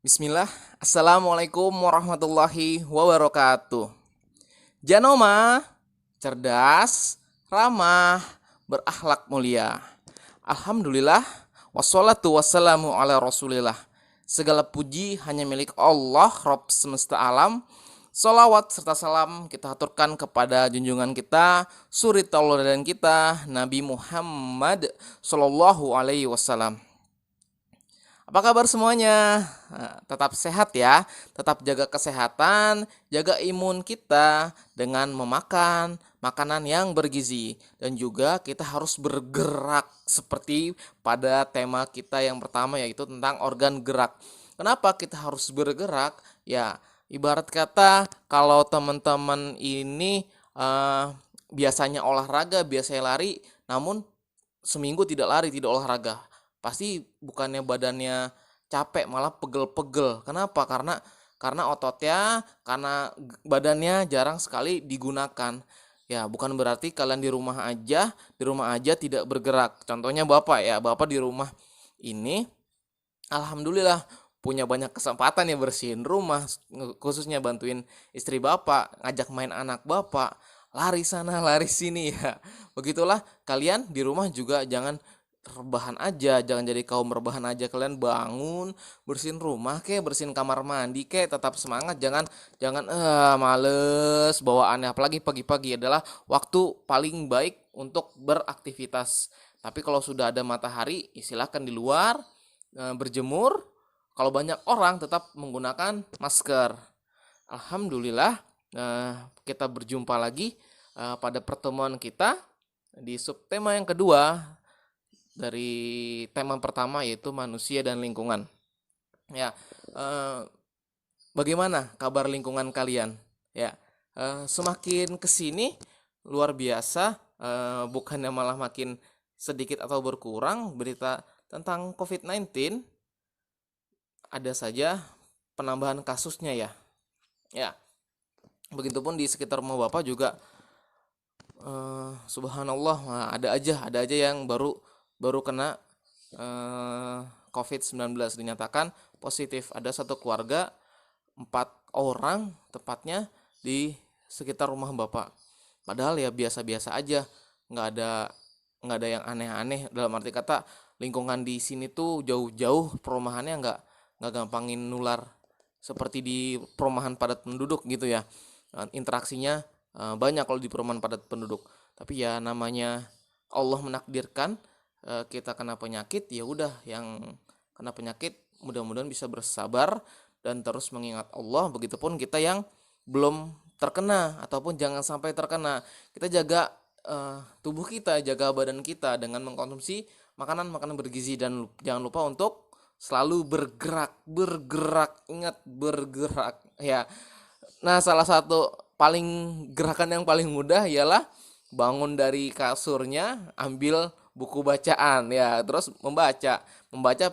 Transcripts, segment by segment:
Bismillah, Assalamualaikum warahmatullahi wabarakatuh. Janoma, cerdas, ramah, berakhlak mulia. Alhamdulillah, wassalatu wassalamu ala rasulillah. Segala puji hanya milik Allah, Rabb semesta alam. Salawat serta salam kita aturkan kepada junjungan kita, suri tauladan kita, Nabi Muhammad Sallallahu Alaihi Wasallam. Apa kabar semuanya? Tetap sehat ya, tetap jaga kesehatan, jaga imun kita dengan memakan makanan yang bergizi. Dan juga kita harus bergerak seperti pada tema kita yang pertama yaitu tentang organ gerak. Kenapa kita harus bergerak? Ya, ibarat kata kalau teman-teman ini biasanya olahraga, biasanya lari, namun seminggu tidak lari, tidak olahraga, pasti bukannya badannya capek malah pegel-pegel. Kenapa? Karena ototnya, karena badannya jarang sekali digunakan. Ya, bukan berarti kalian di rumah aja tidak bergerak. Contohnya Bapak ya, Bapak di rumah ini alhamdulillah punya banyak kesempatan ya bersihin rumah, khususnya bantuin istri Bapak, ngajak main anak Bapak, lari sana, lari sini ya. Begitulah kalian di rumah juga jangan rebahan aja, jangan jadi kaum rebahan aja. Kalian bangun, bersihin rumah kek, bersihin kamar mandi kek, tetap semangat. Jangan jangan males bawaannya. Apalagi pagi-pagi adalah waktu paling baik untuk beraktivitas. Tapi kalau sudah ada matahari, silakan di luar berjemur. Kalau banyak orang tetap menggunakan masker. Alhamdulillah, kita berjumpa lagi pada pertemuan kita di subtema yang kedua dari tema pertama yaitu manusia dan lingkungan. Ya, eh, bagaimana kabar lingkungan kalian? Ya, semakin kesini luar biasa, bukannya malah makin sedikit atau berkurang berita tentang COVID-19, ada saja penambahan kasusnya ya. Ya, begitupun di sekitar rumah Bapak juga, subhanallah, ada aja yang baru kena COVID-19, dinyatakan positif. Ada satu keluarga 4 orang tepatnya di sekitar rumah Bapak. Padahal ya biasa-biasa aja, nggak ada nggak ada yang aneh-aneh. Dalam arti kata lingkungan di sini tuh jauh-jauh perumahannya nggak gampangin nular seperti di perumahan padat penduduk gitu ya. Interaksinya banyak kalau di perumahan padat penduduk. Tapi ya namanya Allah menakdirkan kita kena penyakit, ya udah yang kena penyakit mudah-mudahan bisa bersabar dan terus mengingat Allah. Begitupun kita yang belum terkena ataupun jangan sampai terkena. Kita jaga tubuh kita, jaga badan kita dengan mengkonsumsi makanan-makanan bergizi dan jangan lupa untuk selalu bergerak, ingat bergerak ya. Nah, salah satu gerakan yang paling mudah ialah bangun dari kasurnya, ambil buku bacaan ya, terus membaca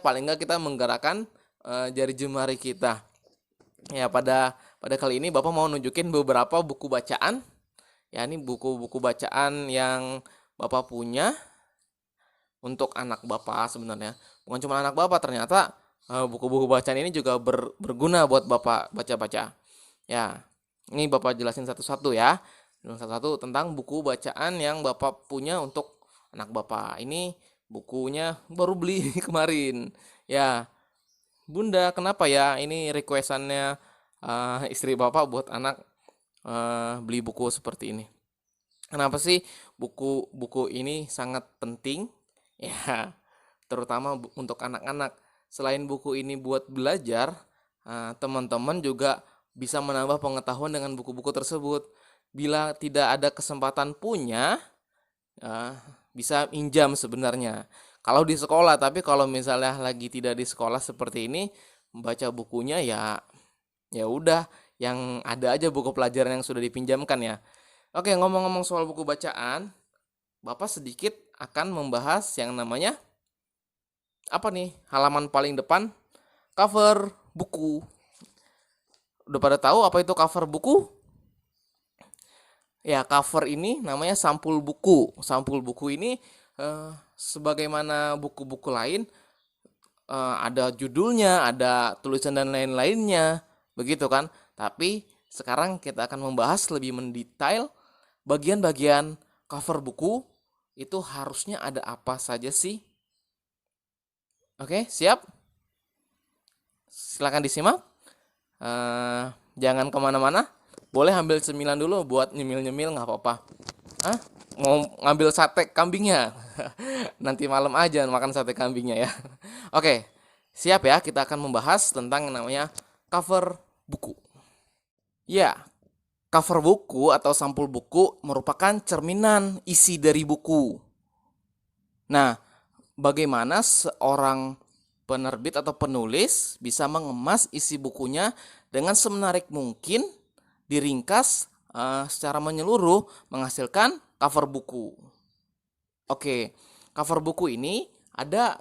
paling enggak kita menggerakkan jari jemari kita. Ya, pada kali ini Bapak mau nunjukin beberapa buku bacaan. Ya, ini buku-buku bacaan yang Bapak punya untuk anak Bapak sebenarnya. Bukan cuma anak Bapak, ternyata buku-buku bacaan ini juga berguna buat Bapak baca-baca. Ya, ini Bapak jelasin satu-satu ya. Satu-satu tentang buku bacaan yang Bapak punya untuk anak Bapak. Ini bukunya baru beli kemarin. Ya, Bunda, kenapa ya ini requestannya istri Bapak buat anak beli buku seperti ini? Kenapa sih buku-buku ini sangat penting? Ya, terutama untuk anak-anak. Selain buku ini buat belajar, teman-teman juga bisa menambah pengetahuan dengan buku-buku tersebut. Bila tidak ada kesempatan punya, bisa pinjam sebenarnya. Kalau di sekolah, tapi kalau misalnya lagi tidak di sekolah seperti ini, membaca bukunya ya ya udah, yang ada aja buku pelajaran yang sudah dipinjamkan ya. Oke, ngomong-ngomong soal buku bacaan, Bapak sedikit akan membahas yang namanya apa nih? Halaman paling depan, cover buku. Udah pada tahu apa itu cover buku? Ya, cover ini namanya sampul buku. Sampul buku ini sebagaimana buku-buku lain ada judulnya, ada tulisan dan lain-lainnya, begitu kan? Tapi sekarang kita akan membahas lebih mendetail bagian-bagian cover buku itu harusnya ada apa saja sih? Oke, siap? Silakan disimak. Jangan kemana-mana. Boleh ambil cemilan dulu buat nyemil-nyemil, nggak apa-apa. Mau ngambil sate kambingnya? Nanti malam aja makan sate kambingnya ya. Oke, siap ya. Kita akan membahas tentang yang namanya cover buku. Ya, cover buku atau sampul buku merupakan cerminan isi dari buku. Nah, bagaimana seorang penerbit atau penulis bisa mengemas isi bukunya dengan semenarik mungkin, diringkas secara menyeluruh, menghasilkan cover buku. Oke, cover buku ini ada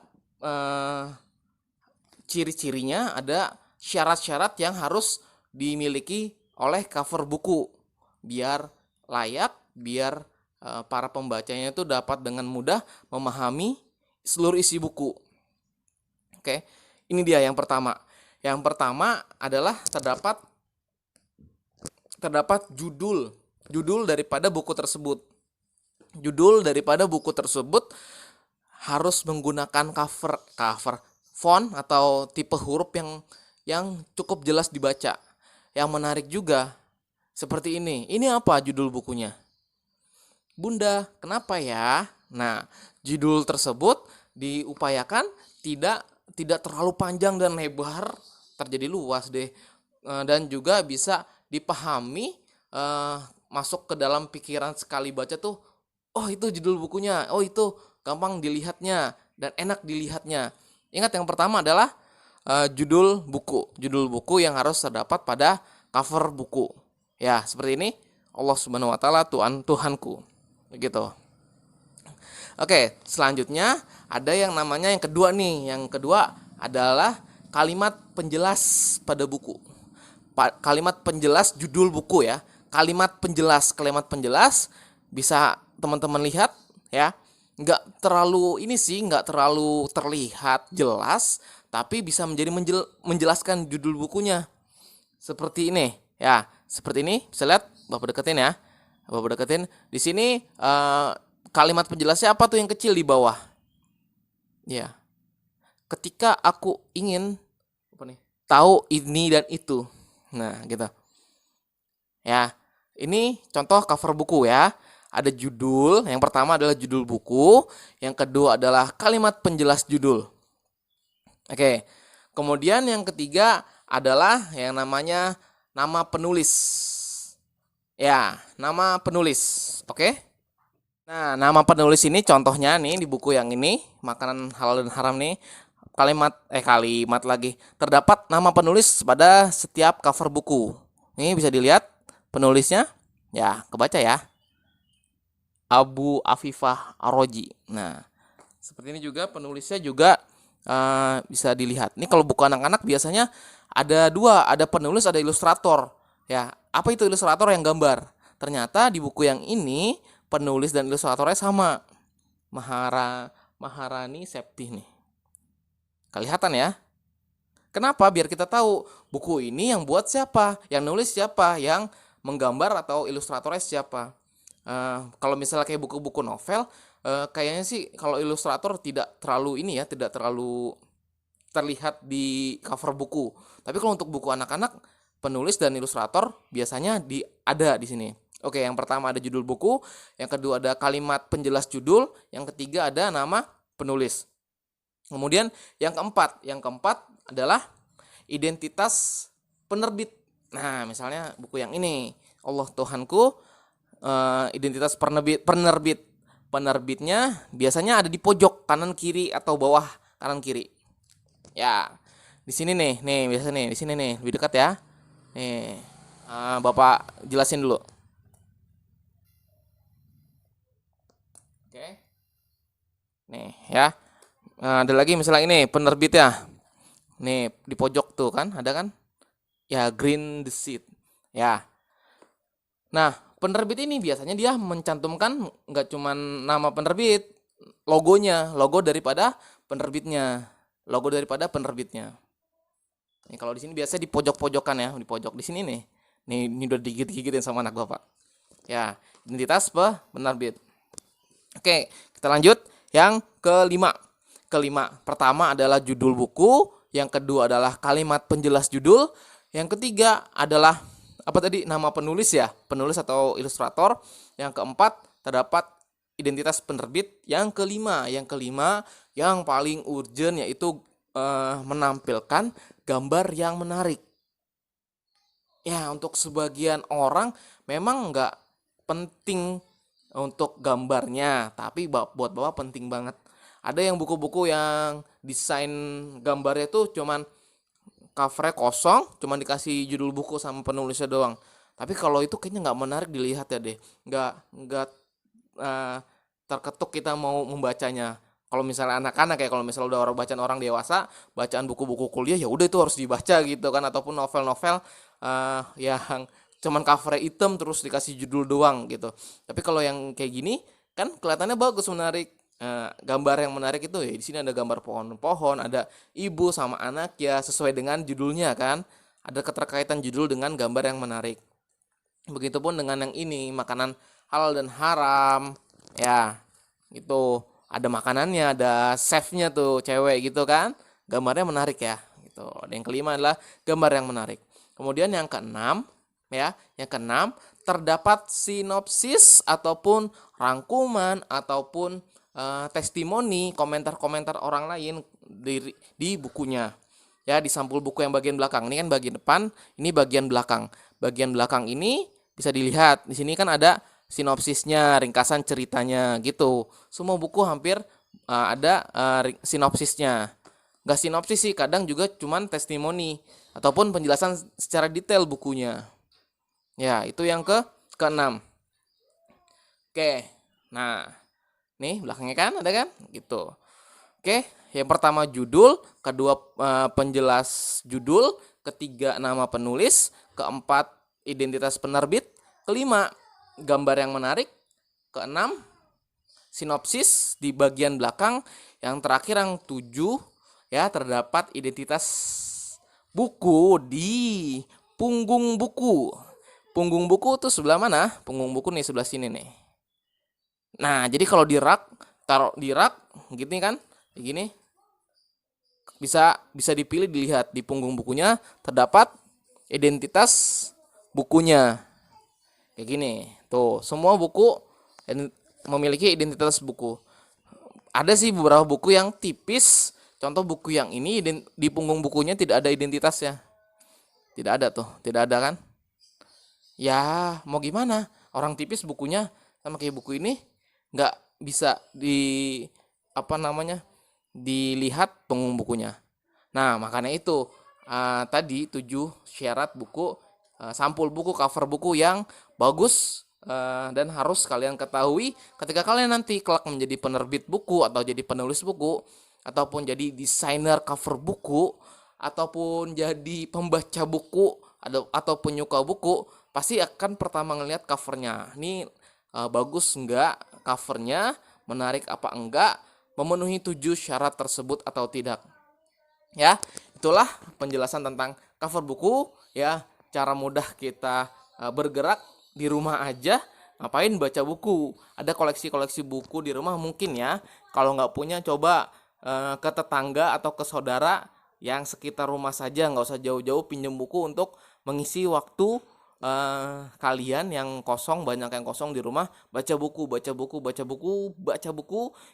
ciri-cirinya, ada syarat-syarat yang harus dimiliki oleh cover buku biar layak, biar para pembacanya itu dapat dengan mudah memahami seluruh isi buku. Oke, ini dia yang pertama. Yang pertama adalah terdapat judul daripada buku tersebut. Judul daripada buku tersebut harus menggunakan cover font atau tipe huruf yang cukup jelas dibaca. Yang menarik juga seperti ini. Ini apa judul bukunya? Bunda, kenapa ya? Nah, judul tersebut diupayakan tidak terlalu panjang dan lebar, terjadi luas deh, dan juga bisa dipahami, masuk ke dalam pikiran sekali baca tuh, oh itu judul bukunya, oh itu gampang dilihatnya dan enak dilihatnya. Ingat yang pertama adalah judul buku yang harus terdapat pada cover buku. Ya, seperti ini, Allah Subhanahu wa taala Tuhanku. Begitu. Oke, selanjutnya ada yang namanya yang kedua nih. Yang kedua adalah kalimat penjelas pada buku. Kalimat penjelas judul buku ya. Kalimat penjelas bisa teman-teman lihat ya. Nggak terlalu terlihat jelas, tapi bisa menjadi menjelaskan judul bukunya. Seperti ini ya. Seperti ini, bisa lihat, Bapak deketin ya. Bapak deketin. Di sini kalimat penjelasnya apa tuh yang kecil di bawah? Ya. Ketika aku ingin tahu ini dan itu. Nah, gitu. Ya. Ini contoh cover buku ya. Ada judul, yang pertama adalah judul buku, yang kedua adalah kalimat penjelas judul. Oke. Kemudian yang ketiga adalah yang namanya nama penulis. Ya, nama penulis. Oke? Nah, nama penulis ini contohnya nih di buku yang ini, Makanan Halal dan Haram nih, kalimat lagi. Terdapat nama penulis pada setiap cover buku. Ini bisa dilihat penulisnya. Ya, kebaca ya. Abu Afifah Ar-Razi. Nah, seperti ini juga penulisnya juga bisa dilihat. Ini kalau buku anak-anak biasanya ada dua, ada penulis, ada ilustrator. Ya, apa itu ilustrator? Yang gambar. Ternyata di buku yang ini penulis dan ilustratornya sama. Maharani Septi nih. Kelihatan ya? Kenapa? Biar kita tahu buku ini yang buat siapa, yang nulis siapa, yang menggambar atau ilustratornya siapa. Kalau misalnya kayak buku-buku novel, kayaknya sih kalau ilustrator tidak terlalu tidak terlalu terlihat di cover buku. Tapi kalau untuk buku anak-anak, penulis dan ilustrator biasanya ada di sini. Oke, yang pertama ada judul buku, yang kedua ada kalimat penjelas judul, yang ketiga ada nama penulis. Kemudian yang keempat adalah identitas penerbit. Nah, misalnya buku yang ini, Allah Tuhanku, identitas penerbitnya biasanya ada di pojok kanan kiri atau bawah kanan kiri. Ya, di sini nih biasa nih, di sini nih, lebih dekat ya. Nih, Bapak jelasin dulu. Oke. Nih ya. Ada lagi misalnya ini penerbit ya. Nih di pojok tuh kan, ada kan? Ya, Green the Seed. Ya. Nah, penerbit ini biasanya dia mencantumkan nggak cuma nama penerbit, logo daripada penerbitnya. logo daripada penerbitnya. Nih, kalau di sini biasanya di pojok-pojokan ya, di pojok di sini nih. Ini udah digigit-gigitin sama anak Bapak. Ya, identitas penerbit. Oke, kita lanjut yang kelima. Pertama adalah judul buku, yang kedua adalah kalimat penjelas judul, yang ketiga adalah apa tadi, nama penulis ya, penulis atau ilustrator. Yang keempat terdapat identitas penerbit. Yang kelima yang paling urgent yaitu menampilkan gambar yang menarik. Ya, untuk sebagian orang memang nggak penting untuk gambarnya, tapi buat Bapak penting banget. Ada yang buku-buku yang desain gambarnya tuh cuman covernya kosong, cuman dikasih judul buku sama penulisnya doang. Tapi kalau itu kayaknya nggak menarik dilihat ya deh, nggak terketuk kita mau membacanya. Kalau misalnya anak-anak ya, kalau misalnya udah bacaan orang dewasa, bacaan buku-buku kuliah ya udah itu harus dibaca gitu kan, ataupun novel-novel yang cuman covernya hitam terus dikasih judul doang gitu. Tapi kalau yang kayak gini kan kelihatannya bagus, menarik. Gambar yang menarik itu ya di sini ada gambar pohon-pohon, ada ibu sama anak ya, sesuai dengan judulnya kan. Ada keterkaitan judul dengan gambar yang menarik. Begitupun dengan yang ini, makanan halal dan haram ya. Gitu. Ada makanannya, ada chefnya tuh cewek gitu kan. Gambarnya menarik ya gitu. Yang kelima adalah gambar yang menarik. Kemudian yang keenam ya, terdapat sinopsis ataupun rangkuman ataupun testimoni, komentar-komentar orang lain di bukunya. Ya, di sampul buku yang bagian belakang. Ini kan bagian depan, ini bagian belakang. Bagian belakang ini bisa dilihat. Di sini kan ada sinopsisnya, ringkasan ceritanya gitu. Semua buku hampir ada sinopsisnya. Nggak sinopsis sih, kadang juga cuman testimoni ataupun penjelasan secara detail bukunya. Ya, itu yang keenam. Oke, nah nih belakangnya kan ada kan gitu. Oke, yang pertama judul, kedua penjelas judul, ketiga nama penulis, keempat identitas penerbit, kelima gambar yang menarik, keenam sinopsis di bagian belakang, yang terakhir yang 7 ya, terdapat identitas buku di punggung buku. Punggung buku tuh sebelah mana? Punggung buku nih sebelah sini nih. Nah, jadi kalau di rak, taruh di rak gini kan, begini. Bisa dipilih, dilihat di punggung bukunya terdapat identitas bukunya. Kayak gini. Tuh, semua buku memiliki identitas buku. Ada sih beberapa buku yang tipis. Contoh buku yang ini di punggung bukunya tidak ada identitasnya. Tidak ada tuh, tidak ada kan? Ya, mau gimana? Orang tipis bukunya sama kayak buku ini nggak bisa dilihat punggung bukunya. Nah, makanya itu tadi 7 syarat buku, sampul buku, cover buku yang bagus dan harus kalian ketahui ketika kalian nanti kelak menjadi penerbit buku atau jadi penulis buku ataupun jadi desainer cover buku ataupun jadi pembaca buku atau penyuka buku, pasti akan pertama ngelihat covernya. Ini bagus enggak covernya, menarik apa enggak, memenuhi 7 syarat tersebut atau tidak. Ya, itulah penjelasan tentang cover buku ya, cara mudah kita bergerak di rumah aja. Ngapain baca buku? Ada koleksi-koleksi buku di rumah mungkin ya. Kalau nggak punya, coba ke tetangga atau ke saudara yang sekitar rumah saja, nggak usah jauh-jauh, pinjam buku untuk mengisi waktu kalian yang kosong, banyak yang kosong di rumah. Baca buku,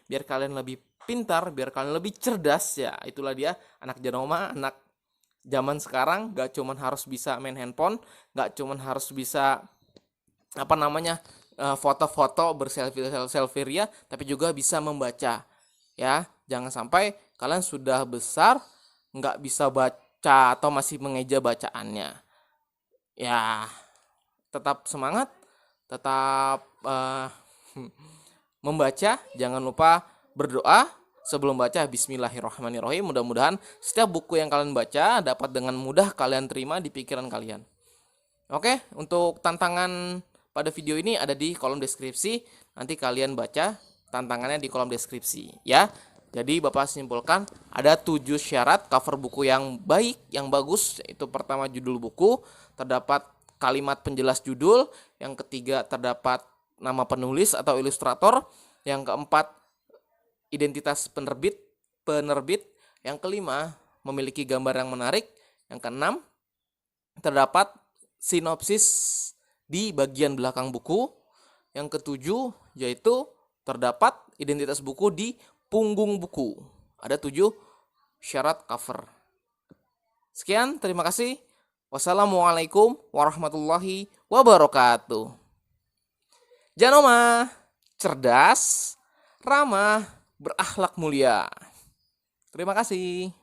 biar kalian lebih pintar, biar kalian lebih cerdas ya. Itulah dia anak Janoma, anak zaman sekarang. Gak cuman harus bisa main handphone, gak cuman harus bisa foto-foto, berselfie ria, tapi juga bisa membaca ya. Jangan sampai kalian sudah besar nggak bisa baca atau masih mengeja bacaannya. Ya, tetap semangat, tetap membaca. Jangan lupa berdoa sebelum baca, bismillahirrahmanirrahim. Mudah-mudahan setiap buku yang kalian baca dapat dengan mudah kalian terima di pikiran kalian. Oke, untuk tantangan pada video ini ada di kolom deskripsi. Nanti kalian baca tantangannya di kolom deskripsi ya. Jadi Bapak simpulkan ada 7 syarat cover buku yang baik, yang bagus. Itu pertama judul buku, terdapat kalimat penjelas judul. Yang ketiga terdapat nama penulis atau ilustrator. Yang keempat identitas penerbit. Yang kelima memiliki gambar yang menarik. Yang keenam terdapat sinopsis di bagian belakang buku. Yang ketujuh yaitu terdapat identitas buku di punggung buku. Ada 7 syarat cover. Sekian, terima kasih. Wassalamualaikum warahmatullahi wabarakatuh. Janoma, cerdas, ramah, berakhlak mulia. Terima kasih.